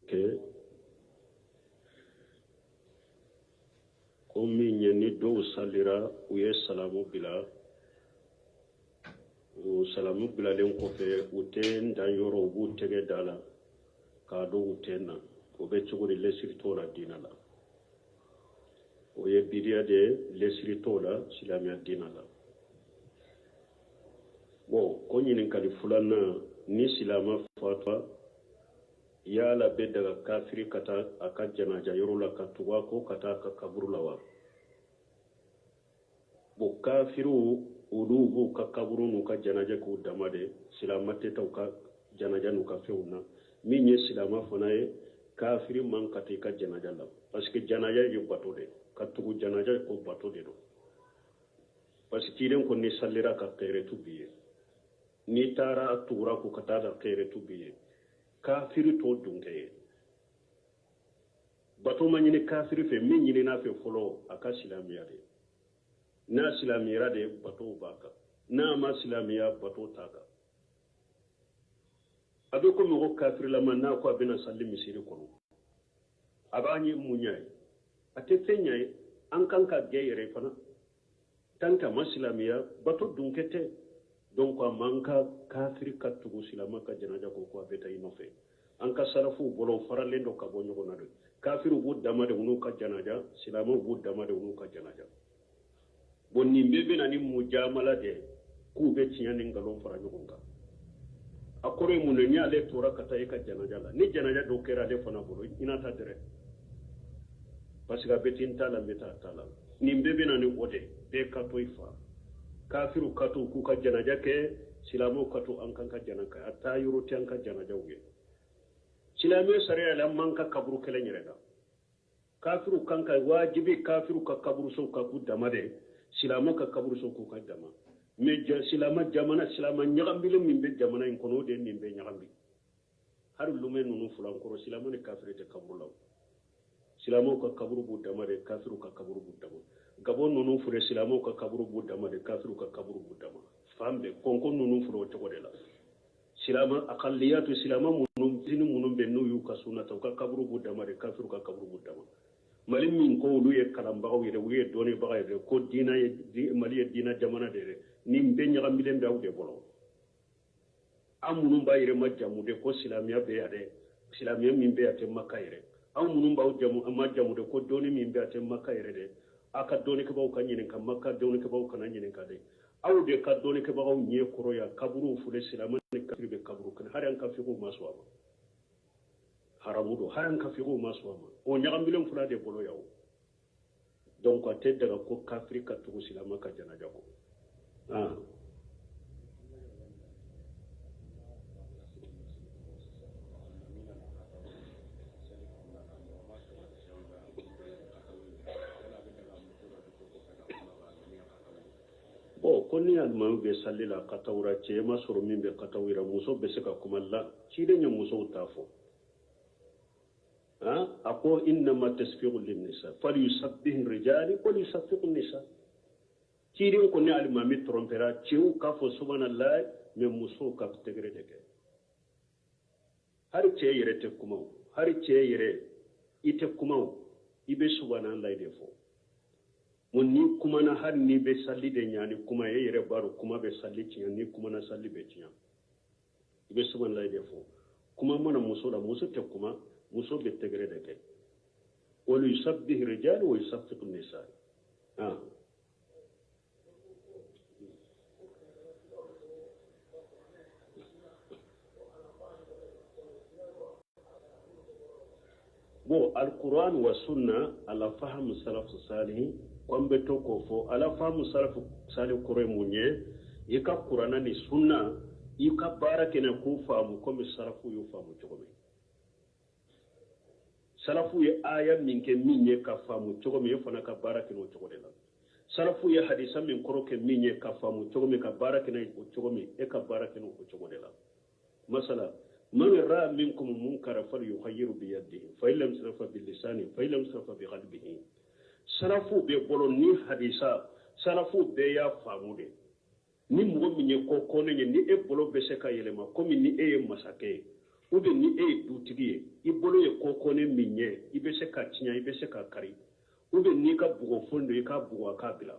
ke komi nyani do salira uye salamu bila o salamu bila len ko fe uten dan yoro bu tege dala ka do utena o be chuguri lesiri tola dinala o ye bidia de lesiri tola silamia dinala bo ko nyini kali fulana ni silama fatwa yala be daga kafiri kata aka janaja yorola katuwa ko kata ka kaburu lawa bo kafiru ulubu ka kaburu nu ka janaja ko damade silama teta ka janaja nu ka feuna minye silama fanaye kafiri man kata ka janaja la parce que janaja yo batode katugu janaja ko batode do parce que tiren ko ni sallira ka khaire tubiye ni tara tura ko kata da khaire tubiye kafiri to dunke bato manyine kafiri fe min nyine na fe folo aka silamiya de na silamiya de bato baka na ma silamiya bato taka abe ko mo kafiri la man na ko abena salli misiri kono abani munyai ate fenyai an kanka geyere fana tanka masilamiya bato dunkete donc manka kafiri katugo silama ka janaja ko ko beta inofe anka sarafu bolo farale ndo ka bonyo ko nado kafiru bu damade unu ka janaja silama bu damade unu ka janaja bonni mbebe na ni mujamala de ku be tinyani ngalo fara nyogonga akore mun nya le tora kata e ka janaja la ni janaja do kera de fana bolo ina ta dire parce que betin tala meta tala ni mbebe na ni ode be ka toifa kafiru katu ku ka janaja ke silamo katu an kan ka janaka atta yuruti an ka janaja uge silame sariya la manka kaburu kelen yereda kafiru kan ka wajibi kafiru ka kaburu so ka ku damade silamo ka kaburu so ku ka dama me silama jamana silama nyagambile mimbe jamana in kono de mimbe nyagambi har lume nunu fulan koro silamo ne kafiru te kaburu law silamo ka kaburu bu damade kafiru ka kaburu bu dama gabon nunu fure silamo ka kaburu bu dama de kafiru ka kaburu bu dama fambe konko nunu furo to godela silama aqalliyatu silama munum dinu munum be nuyu ka sunata ka kaburu bu dama de kafiru ka kaburu bu dama mali min ko lu ye kalamba ko yede wiye doni baga yede ko dina ye mali ye dina jamana de ni mbe nyaga milen daw de bolo amunum ba yire majamu de ko silamiya be yade silamiya min be ate makka yire amunum ba jamu amma jamu de ko doni min be ate makka yire de aka doni ke baw kanyine kam makka doni ke baw kananyine kade aw de ka doni ke baw nye koro ya kaburu fule silama ne kafirbe kaburu kan har an kafiru maswama haramudo har an kafiru maswama o nyagambilen fula de bolo yawo donc a te daga ko kafiri ka tugu silama ka jana jago konni almanu be sallila katawra cema soro min be katawira muso be se ka kumalla cide nya muso tafo ako innama tasfiqu linnisa falyusabbih rijali wa yusaffiqu nisa cide ko ne almami trompera ciu ka fo subhanallah me muso ka tegre deke har ce yere te kuma har ce yere ite kuma ibe subhanallah defo monni kuma na har ni be salli de nyani kuma ye yere baro kuma be salli ci ni kuma na salli be ci ibe subhanallah defo kuma mana muso da muso te kuma muso be tegre de ke wal yusabbih rijal wa yusaffiqu nisa bo alquran wa sunna ala fahm salaf salih kwambe toko fo ala fahm salaf salih kore munye yika qur'ana ni sunna yika barake na ku famu comme salafu yu famu chogome salafu ye aya minke minye ka famu chogome yofana ka barake no chogodela salafu ye hadisa min koroke minye ka famu chogome ka barake na chogome e ka barake no chogodela masala من رأى منكم منكرا فليغير بيده فإن لم يستطع بلسانه فإن لم يستطع بقلبه سلفوا بقولني حديثا سلفوا بيا فامودي ni mugo minye ko kone ni e bolo beseka yelema komi ni e masake ube ni dutigi ye I bolo ye kokone min ye I bɛ se ka tiɲɛ I bɛ se ka kari ube ni ka bugo fondo I ka bugo ka bila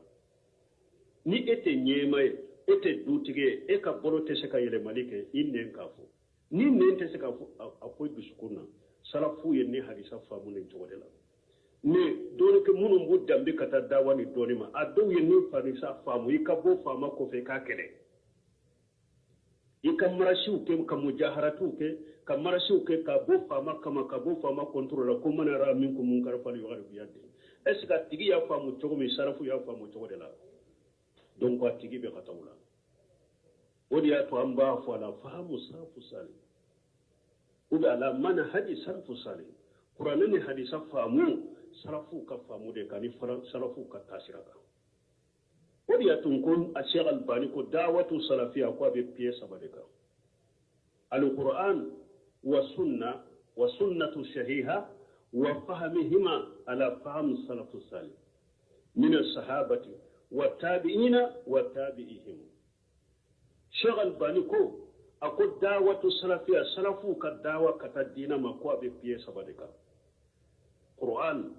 ni tɛ ɲɛma ye tɛ dutigi ye e ka bolo tɛ se ka yɛlɛmali kɛ I nɛn k'a fɔ ni nɛn tɛ se ka fɔ a ko I dusukun na salafu ye ni hadisa faamu nin cogo de la mais dɔɔni kɛ minnu b'u danbe ka taa dawa ni dɔɔni ma a dɔw ye ni hadisa faamu I ka bɔ faama kɔfɛ I k'a kɛlɛ I ka marasiw kɛ ka mujaharatiw kɛ ka marasiw kɛ ka bɔ faama kama ka bɔ faama contrôle la ko man yara minkum munkar falyughayyirhu biyadihi est ce que a tigi y'a faamu cogo min salafu y'a faamu cogo de la donc a tigi bɛ ka taa o la o de y'a to an b'a fɔ a la fahamu salafu salih ou bien ala manhaji salafu salih kuranɛ ni hadisa faamu salafu ka faamu de kan ni salafu ka taasira kan o de y'a to ko a Sheikh Albani ko da'watu salafiya ko a bɛ pied saba de kan al-Qur'an wa sunna wa sunnatu sahiha wa fahmihima ala fahm salafu salih min as-sahabati wa tabi'ina wa tabi'ihim Sheikh Albani ko ako da'watu salafiya salafu ka dawa kata dina ma ko abe piye sabade ka Qur'an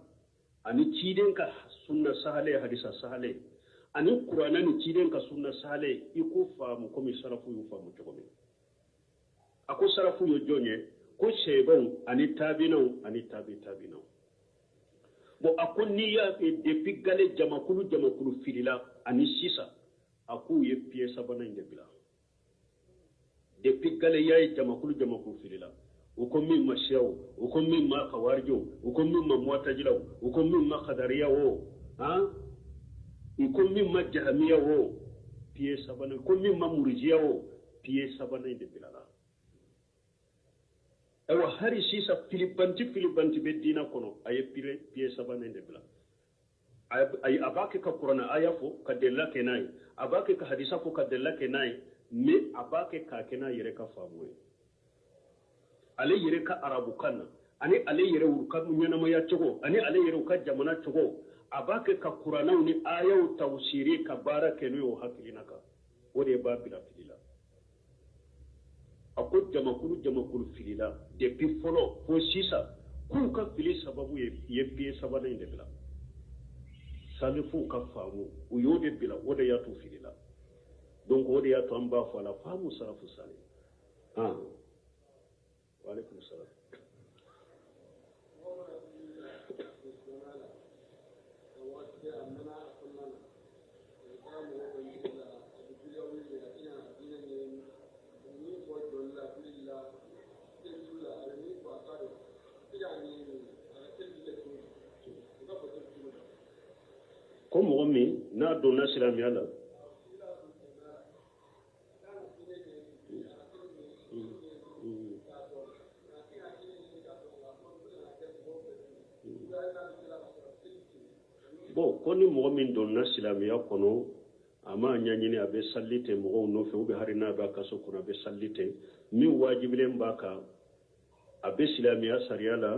ani ciden ka sunna sahale hadisa sahale ani Qur'an ani ciden ka sunna sahale iko faamu ko mi salafu yu faamu to mi ako salafu yo jonye ko shebon ani tabinaw ani tabinaw bo ako ni ya depuis gale jamakulu filila ani sisa ako ye piye sabana inde bila depuis gale yayi jamakulu filila o ko min ma shiyaw o ko min ma khawarjo o ko min ma mu'tazilaw o ko min ma qadariya o ha o ko min ma jahmiya o piye sabana ko min ma murjiya o piye sabana inde bila la ewa hari sisa filibanti be dina kono aye piye sabana inde bila ay abake ka qur'ana aya fo ka della kenai abake ka hadisa fo ka della kenai me abake ka kena yere ka famu ale yere ka arabu kana ani ale yere urka nyana ya cogo ani ale yere ka jamana cogo abake ka qur'ana ni ayaw tawsiri ka barake no hakilina ka wode ba bila filila ako jamakulu filila depuis folo fo sisa ku ka fili sababu ye piye sabana inde bila salifu ka famu u yode bila wode ya tu filila donc wode ya to amba fo la famu salafu salih wa alaikum salam ko mɔgɔ min n'a donna silamɛya la bon ko ni mɔgɔ min donna silamɛya kɔnɔ a ma ɲaɲini a bɛ sali tɛ mɔgɔw nɔfɛ ou bien hari n'a b'a kaso kɔnɔ a bɛ sali tɛ min wajibilen b'a kan a bɛ silamɛya sariya la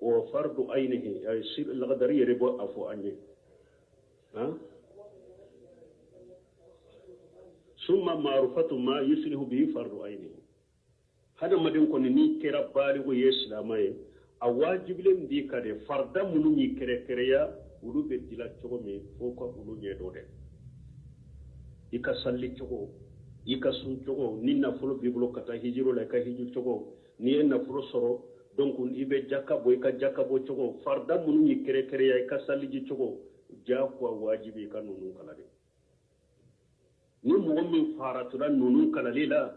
o fardu aynihi ay sir laqadari yere bo afo anye summa ma'rufatu ma yuslihu bihi fardu aynihi hada madin ko ni kera baligo yeslamaye a wajibilen bi kade farda munu ni kere ulu be dila cogo mi fo ko ulu nye do de ika salli cogo ika sun cogo ni na folo biblo kata hijiro la ka hiju cogo ni en na folo soro donc ibe jakabo ika jakabo cogo farda munu ni kere ya ika salli ji cogo ja ko wajibi ka nunu kala de ni mo min faratula nunu kala lila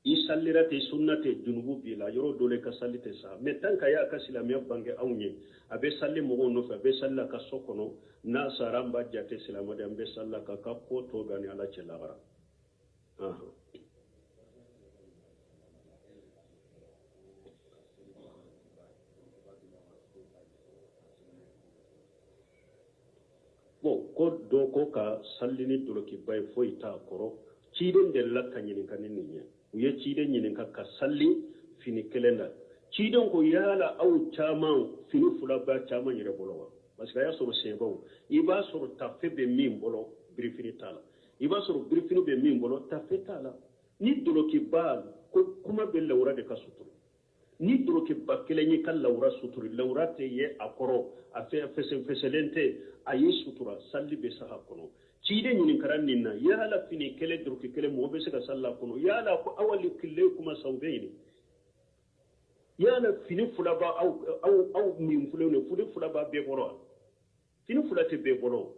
isallirate sunnate junubu bila yoro dole ka sallite sa mais tan ka ya ka silamiya bange awnye abe salli mo no fa be salla ka sokono na saramba jate silamade ambe salla ka ko to gani ala celagara bon ko do ko ka sallini doloki bay foy ta koro ciden de la kanyini kanini nya uye ciden nyinin ka salli fini kelenda ciden ko yala aw chama fini fula ba chama nyire bolowa parce que ya soro sebo iba soro tafebe min bolo brifini tala iba soro brifini be min bolo tafetala ni doloki ba kuma be lawra de ka suturu ni doloki ba kelenyi kan lawra suturu lawra te ye akoro a fe feselente ayi sutura salli be saha kono cide nyinin karan ninna ya ala fini kele doloki kele mo be se ka salla kono ya ala ko awali kille kuma sawbeini ya ala fini fulaba au min fulone fulaba be boro fini fulate be boro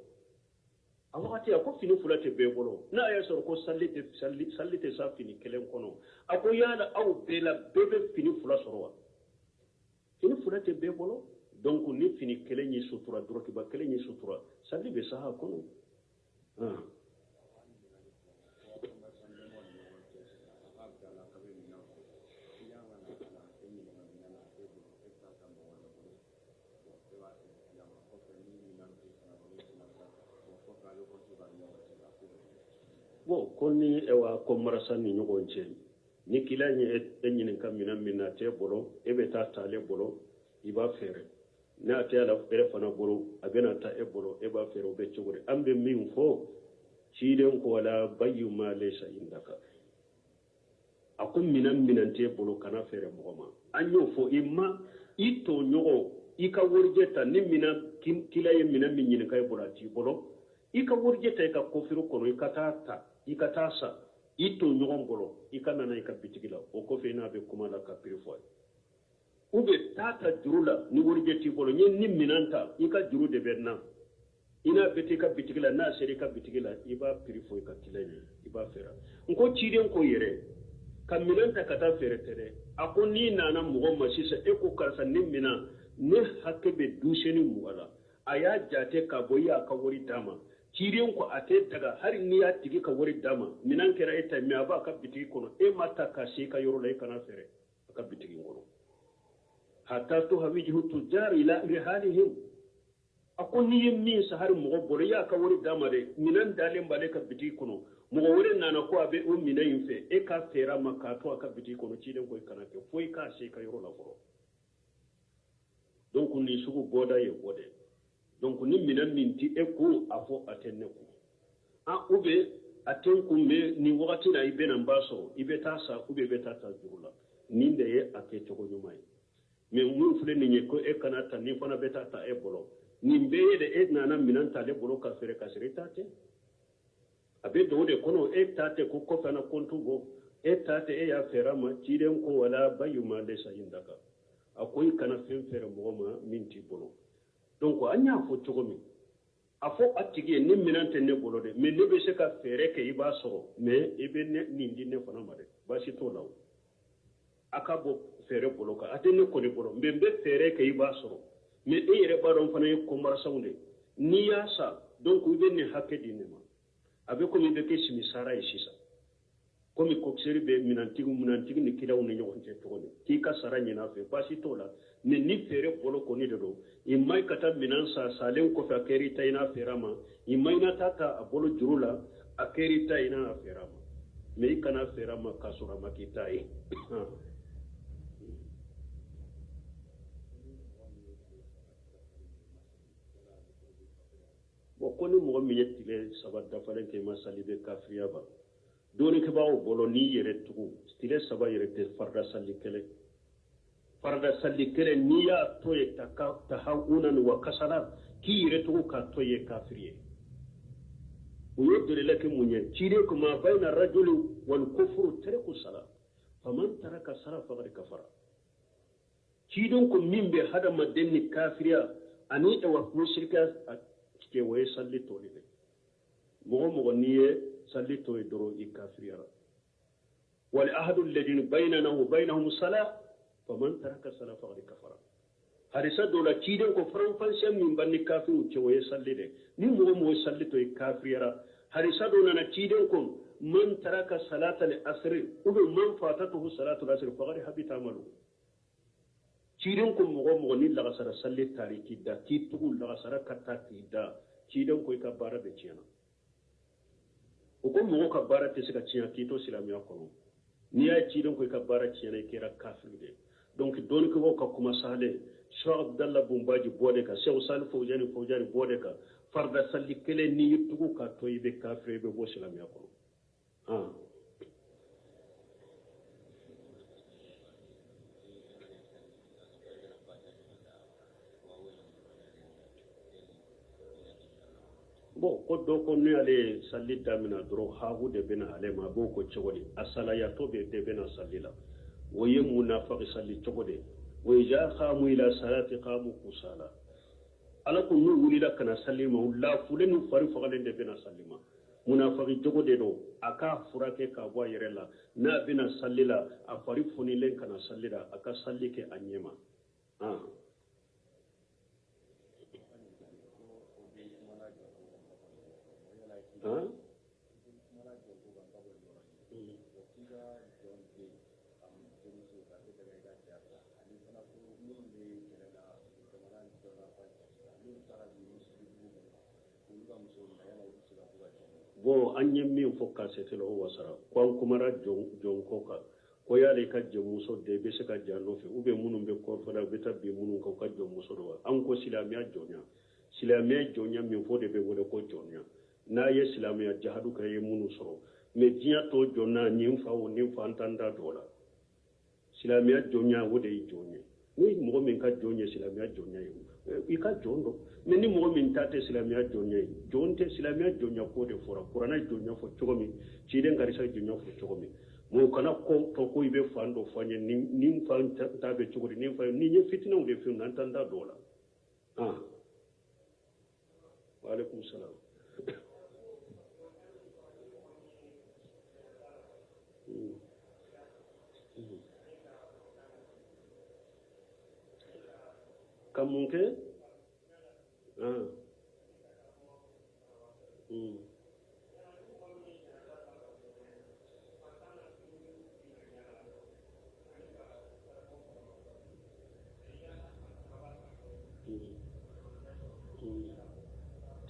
awati ko fini fulate be bolo na ya sor ko sallite sa fini kelen kono ako yala aw bela bebe fini fula sorwa fini fulate be bolo donc ni fini kelen yi sutura droki ba kelen yi sutura salli be sa kono bon konni ewa ko marasa ni ñogon cen ni kilañi e ñinin kam mina te bolo e be ta tale bolo iba fere na te ala fere fana bolo abena ta e bolo e ba fere be cogore ambe min fo ciden ko wala bayyu ma laysa indaka akon minan te bolo kana fere mogoma anyo fo imma ito ñogo ika worjeta ni mina kilaye minan min ñinin kay bolo ti bolo ika worjeta ka kofiru kono ikata sa ito ñogon bolo ikana na ika bitigila o ko fe na be kuma la ka pirifo ube tata jurula ni worjeti bolo ni minanta ika juru de benna ina beti ka bitigila na seri ka bitigila iba pirifo ika tilani iba fera nko ciden ko yere ka minanta kata fere tere ako ni nana mugo masisa e ko karsa ni mina ne hakke be dusheni muwala aya jate ka boya ka wori dama kirin ko ate daga har ni ya tigi ka wori dama minan kera ita mi aba ka bitigi kono e mata ka shi ka yoro lay kana fere ka bitigi ngono hatta to hawijihu tujar ila rihalihim akon ni mi sa har mo bore ya ka wori dama de minan dalen bale ka bitigi kono mo wori nana ko abe o minan fe e ka fera maka to ka bitigi kono ci den ko kana ke foi ka shi ka yoro la foro donc ni sugu boda ye bode donc ni minan minti eko afo atenne ko ube aten kumbe ni wakati na ibe na mbaso ibe tasa ube beta ta jurula ninde ye ake chogo nyumai me mun fule ni nyeko e kanata ni fona beta ta e bolo ni mbeye de e nana minan ta le bolo ka fere ka tate abe do de kono e tate ko ko fana kontugo e tate e ya ferama ciden ko wala bayuma de sayindaka akoy kana fen fere mo minti bolo donc anya fo chogomi afo atigi ni minante ne bolo de me ne be se ka fere ke iba so me ibe ne nindi ne fana mare ba si to law akabo fere bolo ka atene ko ne bolo be fere ke iba so me e yere baron fana ko mar sawnde ni ya sa donc ibe ne hakke dinema abe ko mi be ke simi sara isisa komi ko seri be minantigi ni kidaw ne nyon je to ne ki ka sara nyina fe ba si to la ne ni fere bolo ko ni do imay kata minansa salen ko fa keri tayna ferama imay na tata abolo jurula akeri tayna ferama me kana ferama kasura makitai bo koni mo mi yettile sabada falen ke masalibe kafriya ba doni ke bawo bolo ni yere tugu stile saba yere te farda salli kele ni ya toye tahawunan wa kasara ki yere tugu ka toye kafriye uyo dole lake munye cire kuma baina rajuli wal kufru tariku sala faman taraka sala faqad kafara cidon ko mimbe hada madenni kafriya ani e wa mushrika ke waye salli to ne mo niye salli to doro i kafriya wal ahadu alladhi bainana wa bainahum salah faman taraka salah faqad kafara harisa dola cidon ko faran fansen min banni kafiru ke waye salli de ni mo salli to i kafriya harisa dola na cidon ko man taraka salata li asri ubi man fatatuhu salatu al-asr faqad habita amalu cidon ko mo ni laga sara salli tariki da ki tugu laga sara katati da cidon ko ka bara be ciyana o ko mo ka bara te sika ciya ki to silamiya kono ni ya cidon ko ka bara ciyana kira kafiru de donc don ko ka kuma sale Cheikh Abdallah Bumbaji bode ka Cheikh Salih Fawjani bode ka farda salli kele ni tugu ka to ibe kafiru be bo silamiya kono bo ko do ko ne ale salli damina doro hagu de bena ale ma bo ko chogodi asala ya to be de bena sallila waye munafiq salli chogode way ja khamu ila salati qamu kusala ala ko nu wulila kana sallima la fulenu fari fagale de bena sallima munafiq chogode do aka furake ka bo yerela na bena sallila a fari funile kana sallida aka sallike anyema bo anye min fo ka setelo wasara ko kumara jon koka ko yale ka jemuso de be se ka janno fe ube munum be ko fala be tabbi munum ko ka jomuso do an ko silamiya jonya min fo de be wala ko jonya na ye silamiya jahadu ka ye munu soro me diya to jonna nin fa o nin fa antanda dola silamiya jonya wode jonya ni mo min ka jonya silamiya jonya i ka jondo mais ni mo min tate silamiya jonya jonte silamiya jonya ko de fora qur'ana jonya fo chogomi ci den ngari sa jonya fo chogomi mo kana ko to ko ibe fando fanye nin fa tabe chogori nin fa ni nye fitina de fi antanda dola wa alaikum salam kamun ke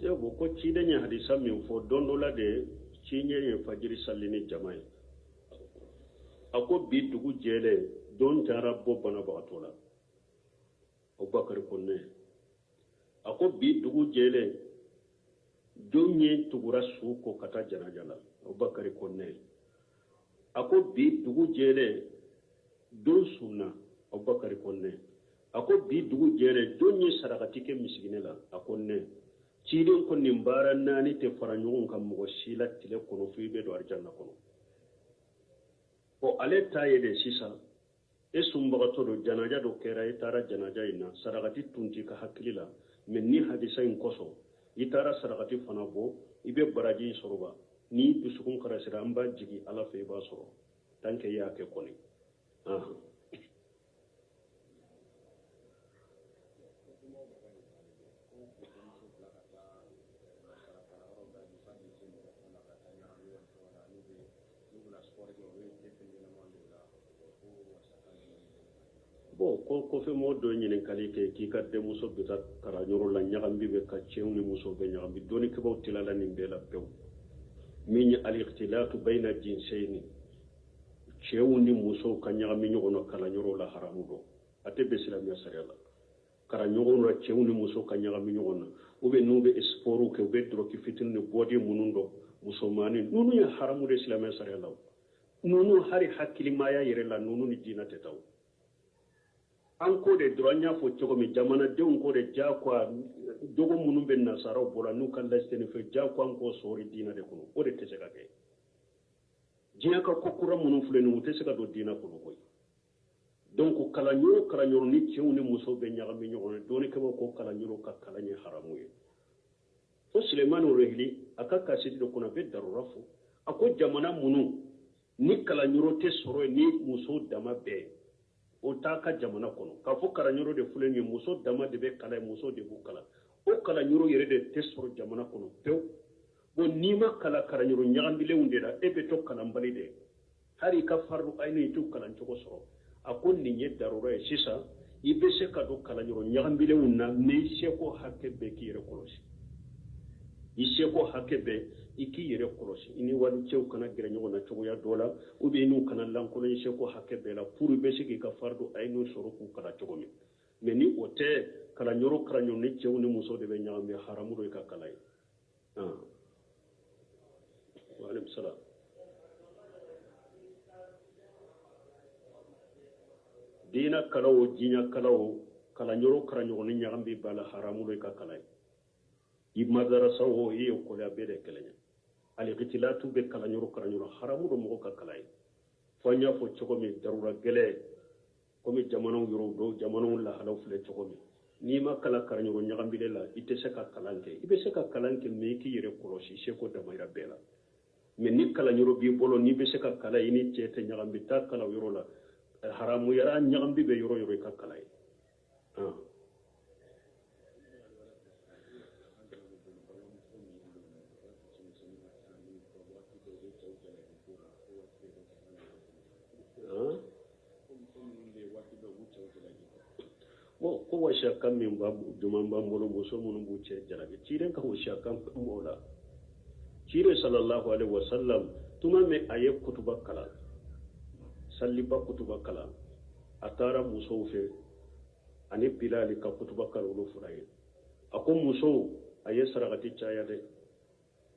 yego ko ci danya hadisa min fo dondola de ci nyere fajiri sallini jama'i ako bi dugu jele don tara bo bana batola Abubakar konne ako bi dugu jele don nye tugura su ko kata janajala Abubakar konne ako bi dugu jele don sunna Abubakar konne ako bi dugu jele don nye sarakati ke misigine la akonne ciden ko nimbara nani te faranyon kam mo sila tile kono fu be do arjanna kono ko ale tayede sisa esumbato do janaja do kera itara janaja ina sarakati tunti ka hakilila men ni hadisa in koso itara sarakati fanabo ibe baraji soroba ni dusukun karasira amba jigi ala fe ba soro tanke ya ke koni bo ko fe mo do nyinen kalike ki ka de muso bita kara nyoro la nyagambi be ka cewni muso be nyagambi doni ke baw tilala ni be la pew min al ikhtilatu bayna jinsayn cewni muso ka nyagami nyono kala nyoro la haramu do ate be islam ya sariyala kara nyoro la cewni muso ka nyagami nyono ube nube esporu ke be dro ki fitin ne bodi munundo muso mani nunu ya haramu de islam ya sariyala nunu hari hakili maya yere la nunu ni dina tetaw an ko de dronya fo chogo mi jamana de on ko de jakwa dogo munum ben nasara bola nu kan lastene fe jakwa ko sori dina de ko o de tese ka ke jiya ka kokura munum fulenu tese ka do dina ko koy donc kala nyoro ni cewni muso be nyaga mi nyoro do ne ko kala nyoro ka kala ni haramu ye fo Suleiman rehli aka ka sidi do kuna be darurafu ako jamana munum ni kala nyoro te soro ni muso dama be o ta ka jamana kono ka fo kala nyoro de fuleni muso dama de be kala muso de bu kala o kala nyoro yere de tesoro jamana kono pew bo nima kala nyoro nyagambile unde da ebe to kala mbali de hari ka fardu ayni tu kala ntoko so akon ni nye darura e sisa ibe se ka do kala nyoro nyagambile unna ne se ko hakke be ki yere kolosi ise ko hakke be iki yere kolosi ini wani cew kana gira nyogo na chogo ya dola ube inu kana lankolo ise ko hakke be la puru be se ki ka fardu ayno soro ku kala chogo mi meni ote kala nyoro ni cew ni muso de be nyaambe haramu do ka kala yi wa alaykum salam dina kalawo jinya kalawo kala nyoro ni nyaambe bala haramu do ka kala yi i madarasa o i ko la bere kelenya ali gitilatu be kala nyoro haramu do mo ka kala yi fanya fo choko mi darura gele ko mi jamano yoro do jamano la halaw fule choko mi ni ma kala karanyoro nyagambile la ite se ka kalanke ibe se ka kalanke me ki yere kolosi se ko da mayra bela me ni kala nyoro bi bolo ni be se ka kala ini chete nyagambi ta kala yoro la haramu yara nyagambi be yoro ka kala yi ko wa shakkan min babu duman bambolo muso mun buce jarabe ciren ka wa shakkan mola cire sallallahu alaihi wasallam tuma me aye kutuba kala salliba kutuba kala atara muso fe ani bilal ka kutuba kala lo furaye ako muso aye saragati chaya de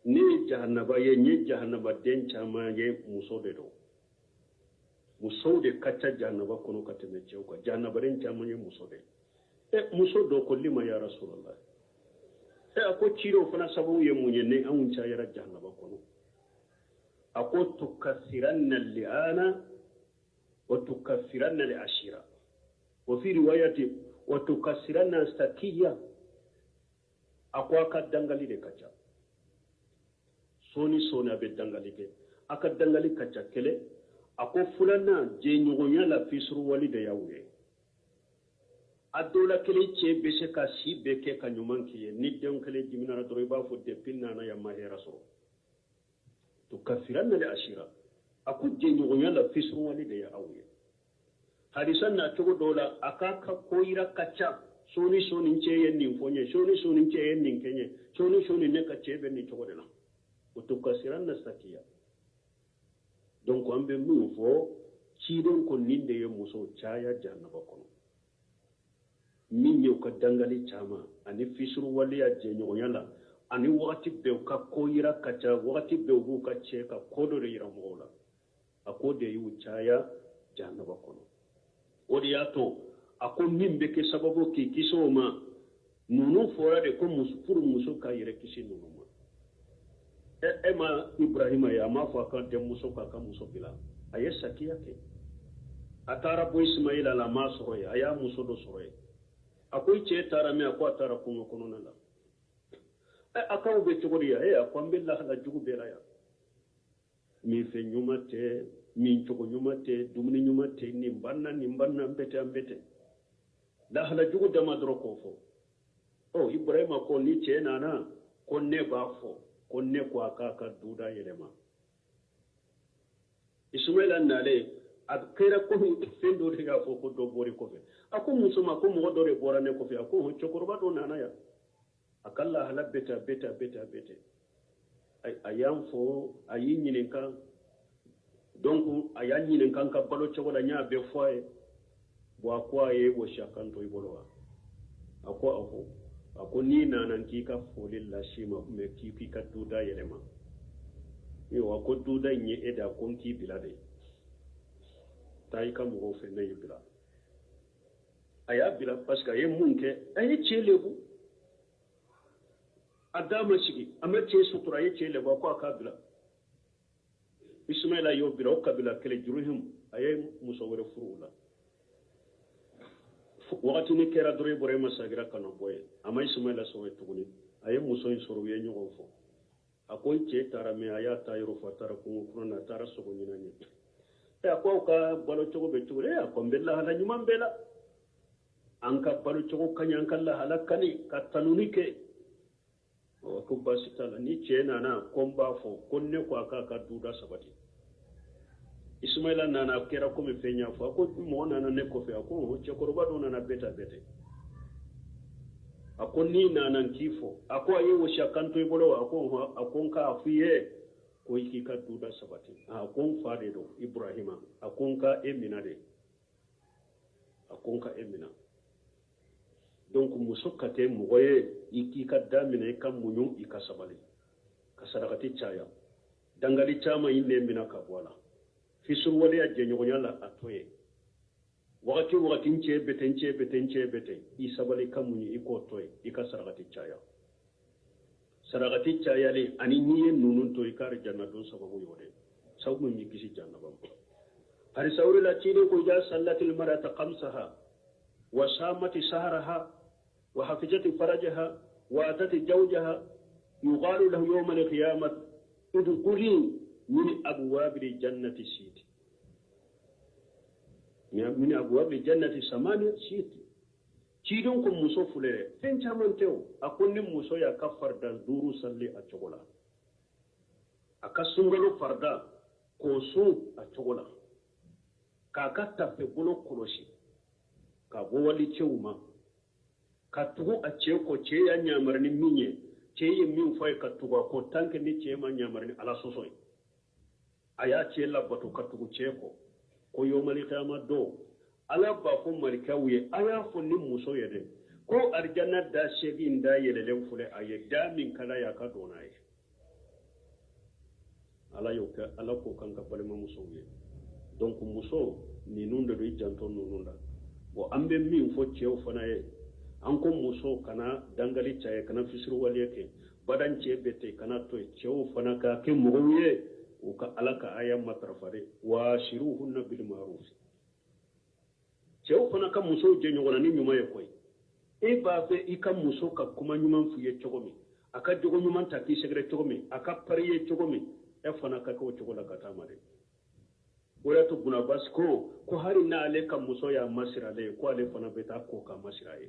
ni jahannaba ye ni jahannaba den chama ye muso de do muso de kacha jahannaba kono kateme cheuka jahannaba den chama ye muso de muso do ko lima ya rasulullah ako ciro fana sabu ye munye ne an cha yara jahannaba kono ako tukathiranna li'ana wa tukathiranna li'ashira wa fi riwayati wa tukathiranna sakiya ako aka dangali de kacha soni be dangali ke aka dangali kacha kele ako fulana je nyogonya la fisru wali de yawe adola kele che bese ka si beke ka nyuman kiye ni den kele jimina na doroba fo de pinna na ya mahera so to kafiran na ashira aku je nyogonya la fisru wali de ya awye hadisan na to dola akaka koira kacha soni che yen nin fonye soni che yen nin kenye soni ne ka che be ni to godena to kafiran na sakiya donc ambe mu fo cidon ko ninde ye muso chaya jannaba kono min yew ka dangali chama ani fisuru wali ya je nyoyala ani wakati be ka koyira kacha wakati be bu ka che ka kodo re yira mola akode yu chaya jannaba kono odi yato ako min be ke sababu ki kisoma nunu fora de ko musufuru muso ka yire kisi nunu ma ema ibrahima ya ma fa kan de muso ka muso bila ayesa kiyake atara bo ismaila la ma soroya aya muso do soroya akoy che tara me akwa tara kuno kono nala akaw be chogoriya akwambilla la jugu bela ya mi fe nyumate min chogo nyumate dumni nyumate ni banna mbete la hala jugu dama dro ko fo ibrahima ko ni che nana ko ne ba fo ko ne ko aka duda yelema ismaila nale akira ko fendo de ga fo ko do bori ko fe ako musuma ko mo do re borane ko fe ako ho chokorba do nana ya akalla hala beta ayam fo ayi nyinen kan donc ayan nyinen kan ka balo chokola nya be foye bo akwa ye wo shakan to ibolo ako ni nanan ki ka fo lillahi ma me ki ka duda yelema yo ako duda nye eda kon ki bilade tay kam go fe ne yibla aya bila parce que ye munke ay chelebu adama sigi amache sutura ye chelebu ko akabila ismaila yo bila o kabila kele juruhum ay musawara furula wakati ni kera dore bore masagira kana boye ama ismaila so tuguni ay muso in soro ye nyogo fo akoy che tarame aya tayro fatara ko kurona tara so ko nyinani ko ka balo chogo be ture ko mbella hala nyuma mbela anka balo chogo kanya kala halakani katanunike ko basitala ni chena na komba fo konne ko aka duda sabati ismaila nana kera ko me fenya fo ko mo nana ne ko fe ko che ko roba do nana beta ako ni nana kifo ako ayi wo shakanto ibolo ako ka afiye ko iki ka duda sabati akon fade do ibrahima akon ka emina donc musukate mugoye iki ka damina kam munyu ikasabali kasarakati chaya dangali chama inde mina ka wala fisur wali ajje nyogonyala atoye wakati nche bete isabali kam munyu iko toye ikasarakati chaya saragati chayali ani niye nunun to ikar jannatun sababu yode sababu mi kisi jannabam hari sawri la chine ko ja sallatil marata khamsaha wa samati saharaha wa hafizati farajaha wa atati zawjaha yuqalu lahu yawm al-qiyamah udkhuli min abwabil jannati shiti min abwabil jannati samani shiti cidon ko muso fulere fen caman tew akonni muso ya kafar dan duru salli a cogola aka sungalo farda ko su a cogola ka katta fe bolo koloshi ka bo wali cewma ka tugu a ce ko ce ya nyamarni minye ce yi min fay ka tugu ko tanke ni ce ma nyamarni ala sosoy aya ce labbatu ka tugu ce ko yomali kama do ala ba ko malikawiye aya fo ni muso yede ko arjanna da shegin da yelelen fule aye da min kala ya ka dona ye ala yoka ala ko kan ka balma muso ye donc muso ni nunda do janto nunda bo ambe min fo cew fana ye an ko muso kana dangali chaye kana fisiru waliye ke badan ce bete kana to cew fana ka ke mugoye o ka ala ka aya matrafare wa shiruhunna bil ma'ruf cew fana ka muso je nyogona ni nyuma ye koy e ba fe i ka muso ka kuma nyuman fu ye chogomi aka jogo nyuman ta ki segre chogomi aka pariye chogomi e fana ka ko chogola ka tamare wala to buna basko ko hari na ale ka muso ya masira le ko ale fana beta ko ka masira ye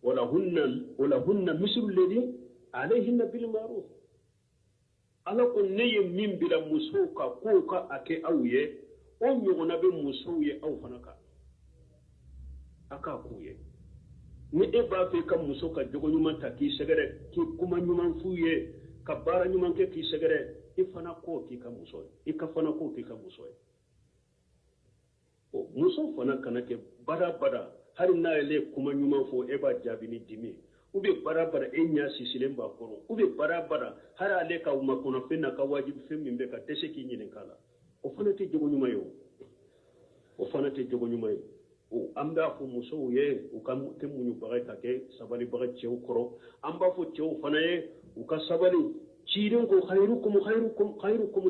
wala hunna mislu alladhi alayhinna bil ma'ruf ala ko neye min bila muso ka ko ka ake awye o nyogona be muso ye aw fana ka aka kuye ni e ba fe kam muso ka jogo nyuman ta ki segere ki kuma nyuman fuye ka bara nyuman ke ki segere e fana ko ki ka muso e ka fana ko ki ka muso o muso fana kana ke bada har na ele kuma nyuman fo e ba jabini dimi ube bada e nya sisilen ba kono ube bada har ale ka uma kono fenna ka wajibi femmi be ka tese ki nyinen kala o fana te jogo nyuman yo o fana te jogo nyuman yo o amba fo muso ye o kam ke munyu bagay ka ke sabali bagay cew koro amba fo cew fana ye o ka sabali ciiden ko khairukum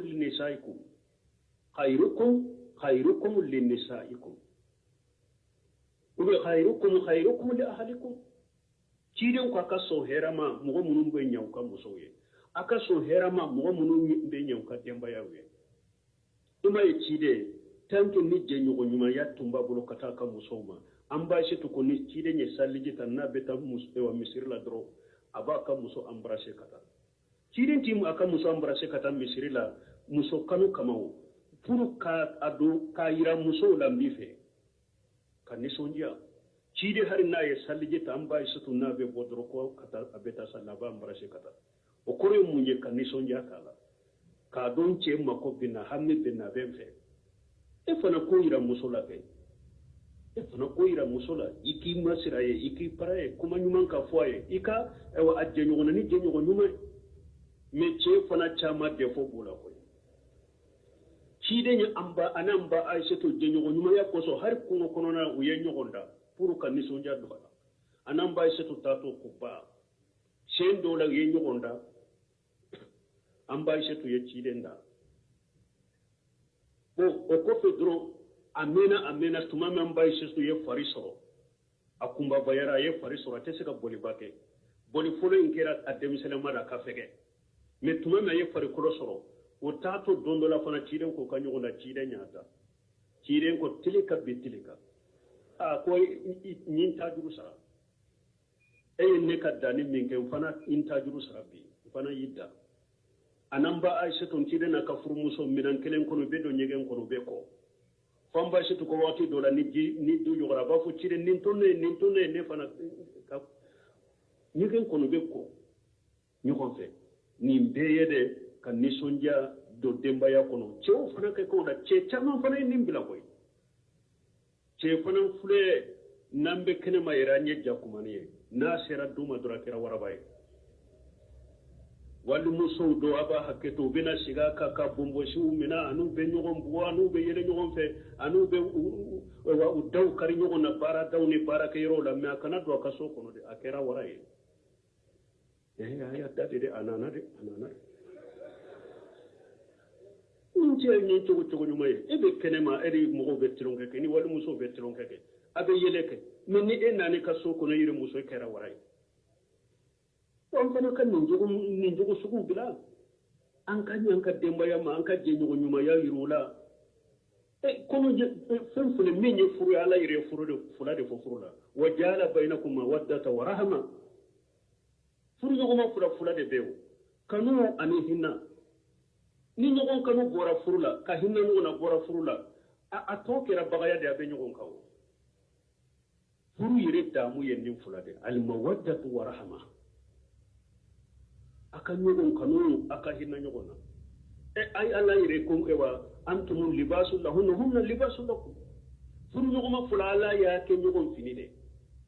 linisaikum khairukum linisaikum ube khairukum li ahlikum ciiden ko aka so herama mugo munum be nyaw ka muso ye aka so herama mugo munum be nyaw ka demba yawe duma ye ciide tanke ni je nyugo nyuma ya tumba bolo kata ka musoma amba shi to ko ni cide nye salliji tan na beta muso wa misir la dro aba ka muso embrasser kata cide tim aka muso embrasser kata misir la muso kanu kamawo pour ka ado ka yira muso la mbife kan ni sonja cide har na ye salliji tan amba shi to na be bodro ko kata abeta sallaba embrasser kata o kore munye kan ni sonja kala ka don ce mako bina hammi bina benfe e fana ko yira musola ke e fana ko yira musola iki masira ye iki paraye kuma nyuman ka foye ika e wa ajje nyogona ni je nyogo nyuma me che fana chama defo bola ko chide nya amba anamba aisha to je nyogo nyuma ya ko so har kuno kono na uye nyogonda puru kan ni sonja do bala anamba aisha to tato ko ba shen do la ye nyogonda amba aisha to ye chide nda o ko fedro amena tuma men bay sestu ye farisoro akumba bayara ye farisoro te seka boli bake boli folo inkera adem selama da kafege me tuma me ye farikolo soro o tato dondola fana ciden ko kanyo na ciden nyata ciden ko tilika bitilika a ko nyin tajuru sara e ne kadani minke fana in tajuru sara bi fana yidda anamba aisha ton cide na kafur muso minan kelen kono be do nyegen kono be ko famba shi to ko wati do la ni du yogara ba fu cide nin tonne ne fana ka nyegen kono be ko nyukon fe ni mbeyede kan ni sonja do demba ya kono cew fana kay ko da ce chama fana ni mbila koy ce fana fule nambe kene ma iranye jakumani na sera duma dura kera warabaye walu muso do aba haketo bina shiga ka bombo shi umina anu be nyogon buwa anu be yele nyogon fe anu be wa udaw kari nyogon na bara daw ni bara ke yoro la me akana do ka so kono de akera waraye ya dade anana nje ni to nyumaye ebe kenema eri mo be tronke ke ni wali muso be tronke ke abe yeleke min ni enani ka so ko no yire muso kera waray on fana kan ni jogo sugu bila an ka nyanka demba ya ma an ka je nyuma ya yirula kono fen fule min ye furu ala yire furu de fula de furu la wajala bainakum mawaddata wa rahma furu nyoma fula de bewo kanu ani hinna ni ɲɔgɔn kanu bɔra furu la ka hinɛ ɲɔgɔn na bɔra furu la a tɔ kɛra bagaya de a bɛ ɲɔgɔn kan furu yɛrɛ daamu ye nin fila de alimawaddatu wa rahma a ka ɲɔgɔn kanu a ka hinɛ ɲɔgɔn na ay ala yɛrɛ ko wa antum libasu lahunna hunna libasu lakum furu ɲɔgɔn fila ala y'a kɛ ɲɔgɔn fini de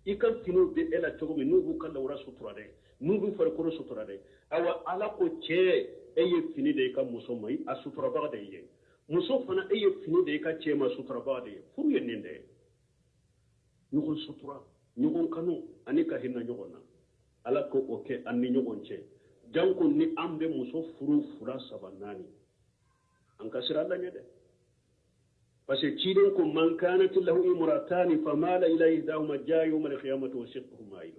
i ka finiw bɛ e la cogo min n'u b'u ka lawura sutura dɛ n'u b'u farikolo sutura dɛ awa ala ko cɛ e ye fini de ka muso ma a suturabaga de ye muso fana e ye fini de ka cɛ ma suturabaga de ye furu ye nin de ɲɔgɔn sutura ɲɔgɔn kanu ani ka hinɛ ɲɔgɔn na ala ko o kɛ an ni ɲɔgɔn cɛ janko ni an bɛ muso furu 2 3 4 an ka sira laɲɛ dɛ parce que ciden ko man kanat lahu imratani famala ilayhi dahuma jaa yawm al-qiyamati wa shiqquhu ma'il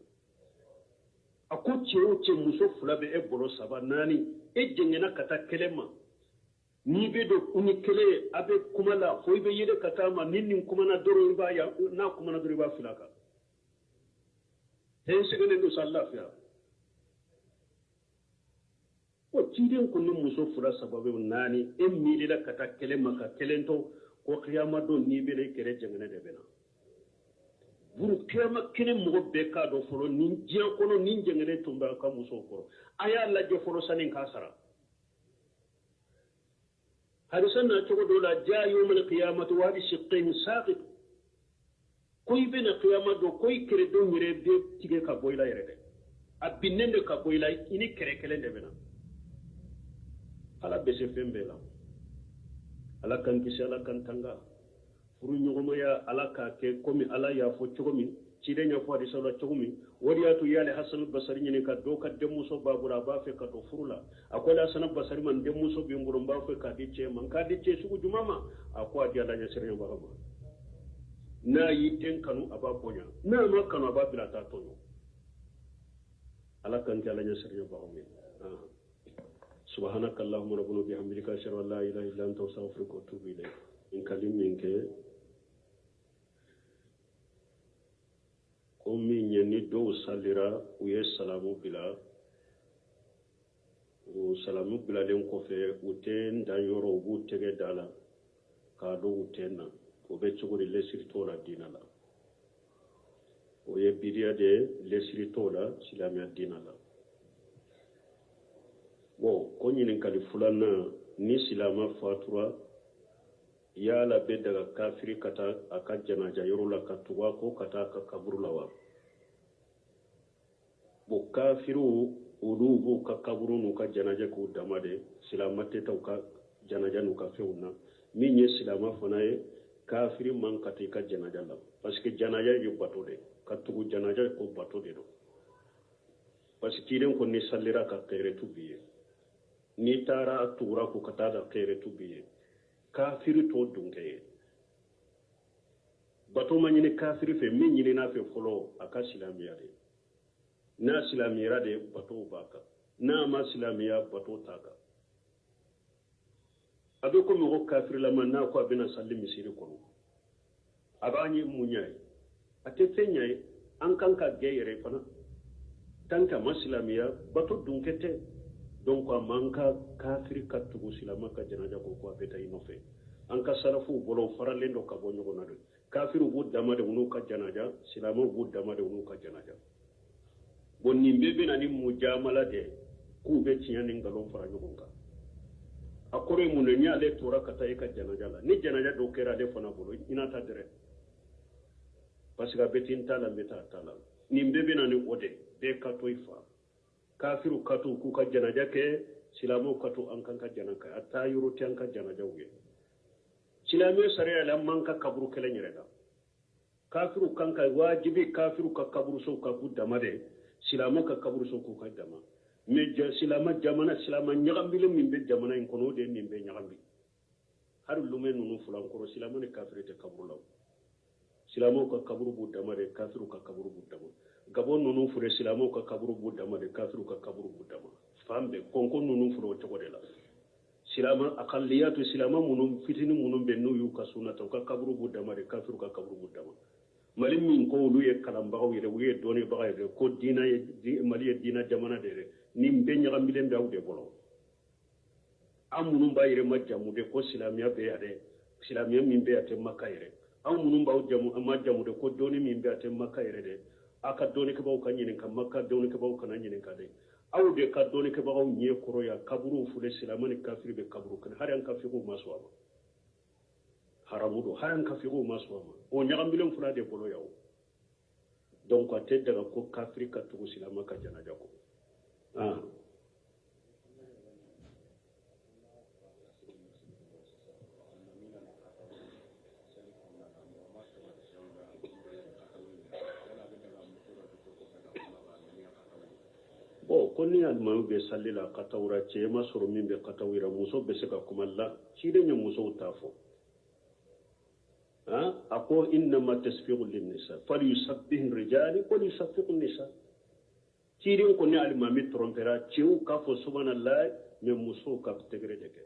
a ko cɛ o cɛ muso 2 bɛ e bolo 3 4 e jɛngɛna ka taa kɛlɛ ma n'i bɛ don u ni kɛlɛ a bɛ kuma la fo i bɛ yɛlɛ ka taa ma ni nin kumana dɔrɔn i b'a ya n'a kumana dɔrɔn i b'a fila kan hɛn sɛgɛnnen don sa lafiya o ciden ko ni muso 2 3 bɛ 4 e miirila ka taa kɛlɛ ma ka kɛlɛ tɔ ko kiyama don n'i bɛ i kɛrɛ jɛngɛnɛ de bɛ na buru kiyama kelen mɔgɔ bɛɛ k'a dɔn fɔlɔ nin diɲɛ kɔnɔ nin jɛngɛnɛ tun bɛ a ka musow kɔrɔ a y'a lajɛ fɔlɔ sani k'a sara hadisa na cogo dɔ la jaa yawmal qiyamati wa hadi shiqqayn saqit ko i bɛna kiyama dɔn ko i kɛrɛdenw yɛrɛ bɛ tigɛ ka bɔ i la yɛrɛ dɛ a binnen de ka bɔ i la i ni kɛrɛ kelen de bɛ na ala bɛ se fɛn bɛɛ la ala kan kisi ala kan tanga furu ɲɔgɔnmaya ala k'a kɛ komi ala y'a fɔ cogo min ciden y'a fɔ hadisa la cogo min o de y'a to y'ale hasan basari ɲini ka dɔw ka denmuso b'a bolo a b'a fɛ ka don furu la a ko ale hasan basari ma denmuso bɛ n bolo n b'a fɛ k'a di cɛ ma n k'a di cɛ sugu jumɛn ma a ko a di ala ɲɛsiranɲɛbaga ma n'a y'i den kanu a b'a bonya n'a ma kanu a b'a bila a t'a tɔɲɔ ala kan kɛ ala ɲɛsiranɲɛbagaw ye سبحانك اللهم ربنا وبحمدك اشهد ان لا اله الا انت استغفرك واتوب اليك ان كلمنك komi ɲɛni dɔw salira u ye salamu bila o salamu bilalen kɔfɛ u tɛ n dan yɔrɔ u b'u tɛgɛ da la k'a dɔn u tɛ na o bɛ cogo di lɛsiri t'o la diinɛ la o ye bidiya de lɛsiri t'o la silamɛya diinɛ la bon ko ɲininkali filanan ni silama fatura yala bɛ daga kafiri ka taa a ka janaja yɔrɔ la ka tugu a kɔ ka taa a ka kaburu la wa bon kafiriw olu b'u ka kaburu n'u ka janaja k'u dama de silama tɛ taa u ka janaja n'u ka fɛnw na min ye silama fana ye kafiri man ka taa i ka janaja la parce que janaja ye bato de ka tugu janaja ko bato de don parce que ciden ko ni salira ka xeeretu bi ye n'i taara a tugura ko ka taa da xeeretu bi ye kafiri t'o dunke ye bato ma ɲini kafiri fɛ min ɲinina fɛ fɔlɔ a ka silamiya de n'a silamiyara de bato b'a kan n'a ma silamiya bato t'a kan a bɛ komi ko kafirilama n'a ko a bɛna salli misiri kɔnɔ a b'a ɲɛ mun ɲa ye a tɛ fɛn ɲa ye an kan ka gɛn yɛrɛ fana tant que a ma silamiya bato dunke tɛ donc a man ka kafiri ka tugu silama ka janaja ko a bɛ taa i nɔfɛ an ka salafuw bolo faralen dɔ ka bɔ ɲɔgɔn na de kafiriw b'u dama de n'u ka janaja silamaw b'u dama de n'u ka janaja bon nin bɛɛ bɛ na ni mujamala de k'u bɛ tiɲɛ ni nkalon fara ɲɔgɔn kan a kɔrɔ ye mun de ni ale tora ka taa i ka janaja la ni janaja dɔw kɛra ale fana bolo i n'a ta dɛrɛ parce que a bɛ tin t'a la n bɛ taa t'a la nin bɛɛ bɛ na ni o de bɛɛ ka to i fa kafiru ka to k'u ka janaja kɛ silamaw ka to an kan ka janaja a taa yɔrɔ tɛ an ka janajaw ye silamɛ sariya la man ka kaburu kelen yɛrɛ la kafiru kan ka wajibi kafiru ka kaburu so ka k'u dama de silamaw ka kaburu so k'u ka dama mais silama jamana silama ñagambile min be jamana in kono de min be ñagambi har lume nunu fulankoro silama ne kafirite kaburu law silamo ka kaburu bu damare kafiru ka kaburu bu dama gabon nunu fure silamo ka kaburu bu damare kafiru ka kaburu bu dama fambe konko nunu furo to de la silama aqalliyatu silama munum fitini munum be nuyu ka sunata ka kaburu bu damare kafiru ka kaburu bu dama mali min ko lu ye kalambaw yere wiye doni bagay de ko dina mali ye dina jamana de ni be ñagambilen be awde bolo amunum ba yere majjamu de ko silamiya be yade silamiya min be ate makka yere amunum ba jamu amma jamu de ko doni min be ate makka yere de aka doni ke baw kan nyinin kan makka doni ke baw kan nyinin ka de awde ka doni ke baw nye koro ya kaburu fule silamani kafir be kaburu kan har an kafiru maswa haramudo har an kafiru maswa o ñagambilen fula de bolo yaw donc ate daga ko kafir ka tugu silama ka jana jako konni almanu be sallila katawra cema soro min be katawira muso be se ka kumalla cide nya muso tafo ako innama tasfiqu linnisa falyusabbih rijali wa yusaffiqu nisa cide ko ne almami trompera ciu ka fo subhanallah me muso ka tegre deke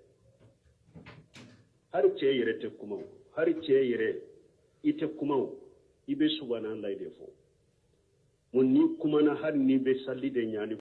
har ce yere te kuma har ce yere ite kuma ibe subhanallah de fo mun ni kuma na har ni be salli de nyani